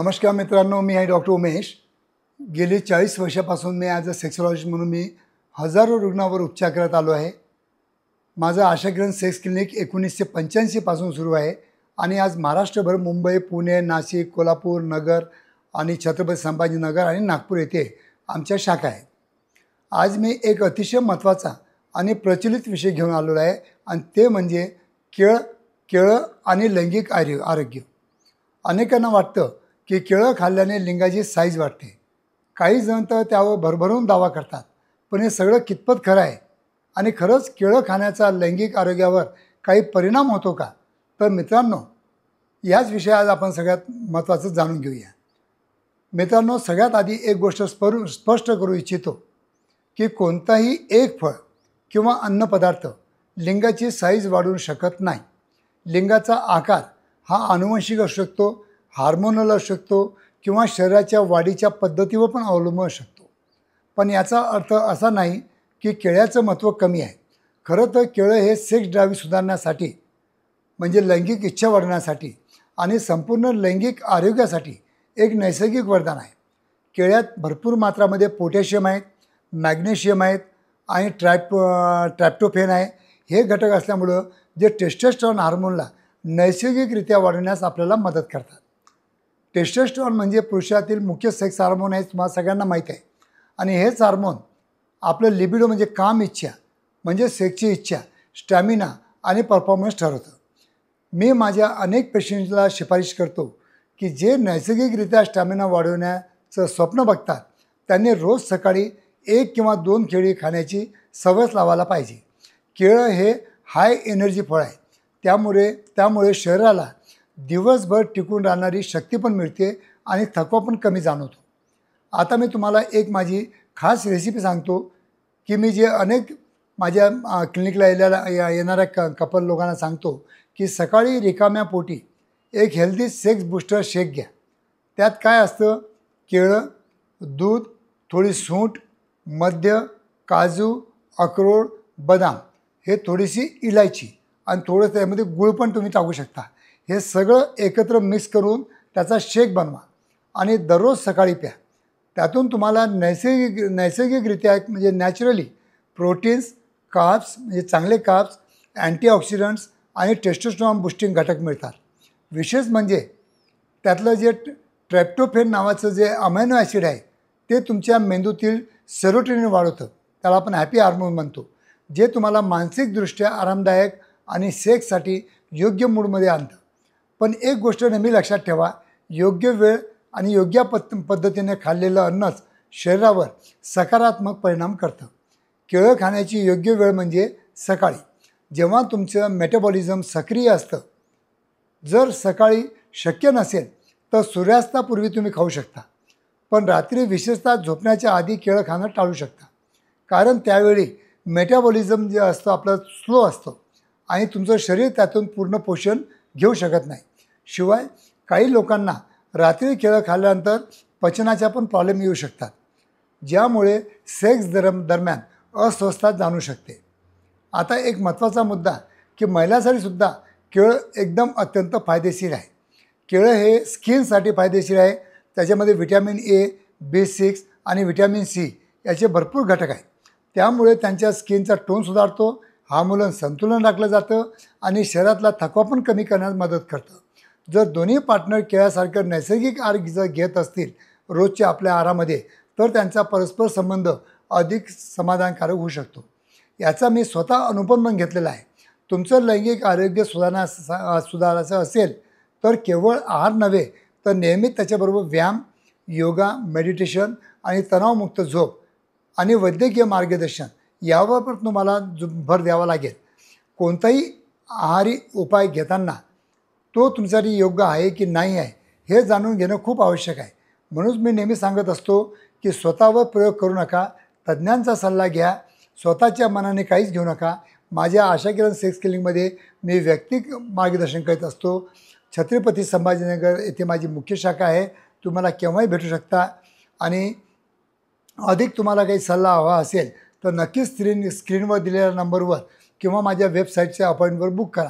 नमस्कार मित्रांनो, मी आहे डॉक्टर उमेश। गेली 40 वर्षापासून मी ॲज अ सेक्सॉलॉजिस्ट म्हणून मी हजारो रुग्णांवर उपचार करत आलो आहे। माझं आशा किरण सेक्स क्लिनिक 1985 पासून सुरू आहे आणि आज महाराष्ट्रभर मुंबई, पुणे, नाशिक, कोल्हापूर, नगर आणि छत्रपती संभाजीनगर आणि नागपूर येथे आमच्या शाखा आहेत। आज मी एक अतिशय महत्त्वाचा आणि प्रचलित विषय घेऊन आलेलो आहे आणि ते म्हणजे केळं आणि लैंगिक आरोग्य। अनेकांना वाटतं की केळं खाल्ल्याने लिंगाची साईज वाढते। काही जण तर त्यावर भरभरून दावा करतात, पण हे सगळं कितपत खरं आहे आणि खरंच केळं खाण्याचा लैंगिक आरोग्यावर काही परिणाम होतो का? तर मित्रांनो, याच विषयात आपण सगळ्यात महत्त्वाचं जाणून घेऊया। मित्रांनो, सगळ्यात आधी एक गोष्ट स्पष्ट करू इच्छितो की कोणताही एक फळ किंवा अन्नपदार्थ लिंगाची साईज वाढवू शकत नाही। लिंगाचा आकार हा आनुवंशिक असू शकतो, हार्मोनल असू शकतो किंवा शरीराच्या वाढीच्या पद्धतीवर पण अवलंबून असू शकतो। पण याचा अर्थ असा नाही की केळ्याचं महत्त्व कमी आहे। खरं तर केळं हे सेक्स ड्राईव्ह सुधारण्यासाठी, म्हणजे लैंगिक इच्छा वाढवण्यासाठी आणि संपूर्ण लैंगिक आरोग्यासाठी एक नैसर्गिक वरदान आहे। केळ्यात भरपूर मात्रामध्ये पोटॅशियम आहेत, मॅग्नेशियम आहेत आणि ट्रॅप्टोफेन आहे। हे घटक असल्यामुळं जे टेस्टोस्टेरॉन हार्मोनला नैसर्गिकरित्या वाढवण्यास आपल्याला मदत करतात। टेस्टोस्टेरॉन म्हणजे पुरुषातील मुख्य सेक्स हार्मोन आहे, तुम्हाला सगळ्यांना माहीत आहे। आणि हेच हार्मोन आपलं लिबिडो म्हणजे काम इच्छा, म्हणजे सेक्सची इच्छा, स्टॅमिना आणि परफॉर्मन्स ठरवतं। मी माझ्या अनेक पेशंट्सला शिफारिश करतो की जे नैसर्गिकरित्या स्टॅमिना वाढवण्याचं स्वप्न बघतात त्यांनी रोज सकाळी 1 किंवा 2 केळी खाण्याची सवय लावायला पाहिजे। केळं हे हाय एनर्जी फळ आहे, त्यामुळे शरीराला दिवसभर टिकून राहणारी शक्ती पण मिळते आणि थकवा पण कमी जाणवतो। आता मी तुम्हाला एक माझी खास रेसिपी सांगतो की मी जे अनेक माझ्या क्लिनिकला येणाऱ्या कपल लोकांना सांगतो की सकाळी रिकाम्या पोटी एक हेल्दी सेक्स बूस्टर शेक घ्या। त्यात काय असतं? केळं, दूध, थोडी सूंठ, मद्य, काजू, अक्रोड, बदाम, हे थोडीशी इलायची आणि थोडं त्यामध्ये गूळ पण तुम्ही टाकू शकता। हे सगळं एकत्र मिक्स करून त्याचा शेक बनवा आणि दररोज सकाळी प्या। त्यातून तुम्हाला नैसर्गिकरित्या म्हणजे नॅचरली प्रोटीन्स, कार्ब्स म्हणजे चांगले कार्ब्स, अँटीऑक्सिडंट्स आणि टेस्टोस्टेरॉन बूस्टिंग घटक मिळतात। विशेष म्हणजे त्यातलं जे ट्रॅप्टोफेन नावाचं जे अमायनो ॲसिड आहे ते तुमच्या मेंदूतील सेरोटोनिन वाढवतं, त्याला आपण हॅपी हार्मोन म्हणतो, जे तुम्हाला मानसिकदृष्ट्या आरामदायक आणि सेक्ससाठी योग्य मूडमध्ये आणतं। पण एक गोष्ट नेहमी लक्षात ठेवा, योग्य वेळ आणि योग्य पद्धतीने खाल्लेलं अन्नच शरीरावर सकारात्मक परिणाम करतं। केळं खाण्याची योग्य वेळ म्हणजे सकाळी, जेव्हा तुमचं मेटाबॉलिझम सक्रिय असतं। जर सकाळी शक्य नसेल तर सूर्यास्तापूर्वी तुम्ही खाऊ शकता, पण रात्री विशेषतः झोपण्याच्या आधी केळं खाणं टाळू शकता, कारण त्यावेळी मेटाबॉलिझम जे असतं आपलं स्लो असतं आणि तुमचं शरीर त्यातून पूर्ण पोषण घेऊ शकत नाही। शिवाय काही लोकांना रात्री केळं खाल्ल्यानंतर पचनाच्या पण प्रॉब्लेम येऊ शकतात, ज्यामुळे सेक्स दरम्यान अस्वस्थता जाणवू शकते। आता एक महत्त्वाचा मुद्दा की महिलांसाठी सुद्धा केळं एकदम अत्यंत फायदेशीर आहे। केळं हे स्किनसाठी फायदेशीर आहे। त्याच्यामध्ये व्हिटॅमिन ए, B6 आणि व्हिटॅमिन सी याचे भरपूर घटक आहेत। त्यामुळे त्यांच्या स्किनचा टोन सुधारतो, हार्मोन संतुलन राखलं जातं आणि शरीरातला थकवा पण कमी करण्यास मदत करतं। जर दोन्ही पार्टनर केळ्यासारखं नैसर्गिक आरोग्य जर घेत असतील रोजच्या आपल्या आहारामध्ये, तर त्यांचा परस्पर संबंध अधिक समाधानकारक होऊ शकतो। याचा मी स्वतः अनुभव पण घेतलेला आहे। तुमचं लैंगिक आरोग्य सुधारायचं असेल तर केवळ आहार नव्हे तर नियमित त्याच्याबरोबर व्यायाम, योगा, मेडिटेशन आणि तणावमुक्त झोप आणि वैद्यकीय मार्गदर्शन यावर पण तुम्हाला भर द्यावा लागेल। कोणताही आहारी उपाय घेताना तो तुमच्यासाठी योग्य आहे की नाही आहे हे जाणून घेणं खूप आवश्यक आहे। म्हणून मी नेहमी सांगत असतो की स्वतःवर प्रयोग करू नका, तज्ज्ञांचा सल्ला घ्या, स्वतःच्या मनाने काहीच घेऊ नका। माझ्या आशा किरण सेक्स क्लिनिकमध्ये मी वैयक्तिक मार्गदर्शन करत असतो। छत्रपती संभाजीनगर येथे माझी मुख्य शाखा आहे, तुम्हाला केव्हाही भेटू शकता। आणि अधिक तुम्हाला काही सल्ला हवा असेल तर नक्कीच स्क्रीनवर दिलेल्या नंबरवर किंवा माझ्या वेबसाईटच्या अपॉइंटमेंटवर बुक करा।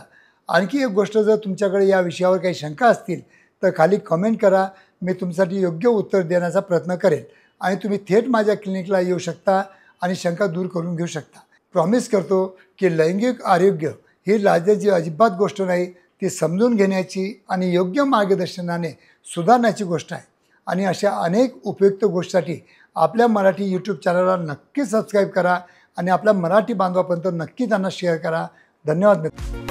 आणखी एक गोष्ट, जर तुमच्याकडे या विषयावर काही शंका असतील तर खाली कमेंट करा, मी तुमच्यासाठी योग्य उत्तर देण्याचा प्रयत्न करेन आणि तुम्ही थेट माझ्या क्लिनिकला येऊ शकता आणि शंका दूर करून घेऊ शकता. प्रॉमिस करतो की लैंगिक आरोग्य ही लाजाची अजिबात गोष्ट नाही, ती समजून घेण्याची आणि योग्य मार्गदर्शनाने सुधारण्याची गोष्ट आहे. आणि अशा अनेक उपयुक्त गोष्टीसाठी आपल्या मराठी यूट्यूब चॅनलला नक्की सबस्क्राईब करा आणि आपल्या मराठी बांधवापर्यंत नक्की त्यांना शेअर करा. धन्यवाद मित्र.